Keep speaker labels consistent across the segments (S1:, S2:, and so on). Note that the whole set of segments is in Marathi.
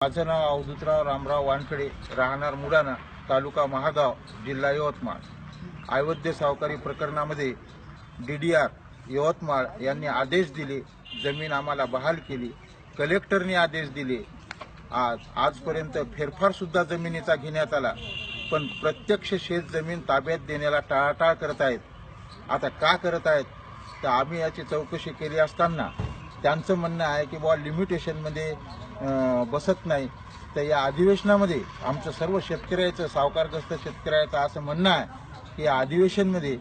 S1: माझं नाव अवधूतराव रामराव वानखेडे, राहणार मुडाना, तालुका महागाव, जिल्हा यवतमाळ। अवैध सावकारी प्रकरणामध्ये DDR यवतमाळ यांनी आदेश दिले, जमीन आम्हाला बहाल केली। कलेक्टरने आदेश दिले। आजपर्यंत फेरफार सुद्धा जमिनीचा घेण्यात आला, पण प्रत्यक्ष शेत जमीन ताब्यात देण्याला टाळाटाळ करत आहेत। आता का करत आहेत तर आम्ही याची चौकशी केली असताना त्यांचं म्हणणं आहे की बुवा लिमिटेशनमध्ये बसत नाही। तर या अधिवेशनामध्ये आमचं सर्व शेतकऱ्याचं, सावकारग्रस्त शेतकऱ्याचं असं म्हणणं आहे की या अधिवेशनमध्ये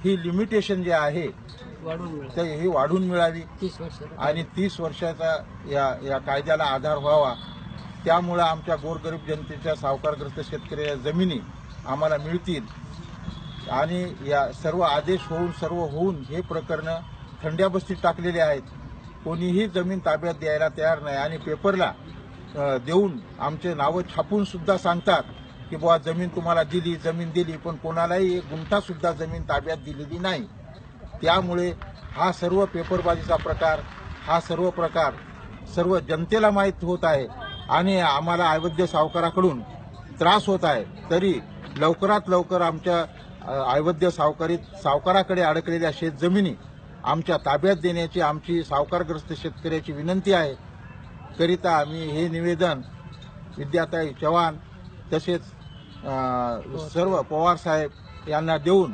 S1: ही लिमिटेशन जे आहे तर ही वाढून मिळावी आणि 30 वर्षाचा या कायद्याला आधार व्हावा। त्यामुळे आमच्या गोरगरीब जनतेच्या, सावकारग्रस्त शेतकऱ्याच्या जमिनी आम्हाला मिळतील आणि या सर्व आदेश होऊन हे प्रकरण थंड्या बस्तीत टाकलेले आहेत। कोणीही जमीन ताब्यात द्यायला तयार नाही आणि पेपरला देऊन आमचे नावं छापून सुद्धा सांगतात की बुवा जमीन तुम्हाला दिली, जमीन दिली, पण कोणालाही एक गुंठा सुद्धा जमीन ताब्यात दिलेली नाही। त्यामुळे हा सर्व पेपरबाजीचा प्रकार, सर्व जनतेला माहीत होत आहे आणि आम्हाला अवैध सावकाराकडून त्रास होत आहे। तरी लवकरात लवकर आमच्या अवैध सावकाराकडे अडकलेल्या शेतजमिनी आमच्या ताब्यात देण्याची आमची सावकारग्रस्त शेतकऱ्याची विनंती आहे। करिता आम्ही हे निवेदन विद्याताई चव्हाण तसेच सर्व पवार साहेब यांना देऊन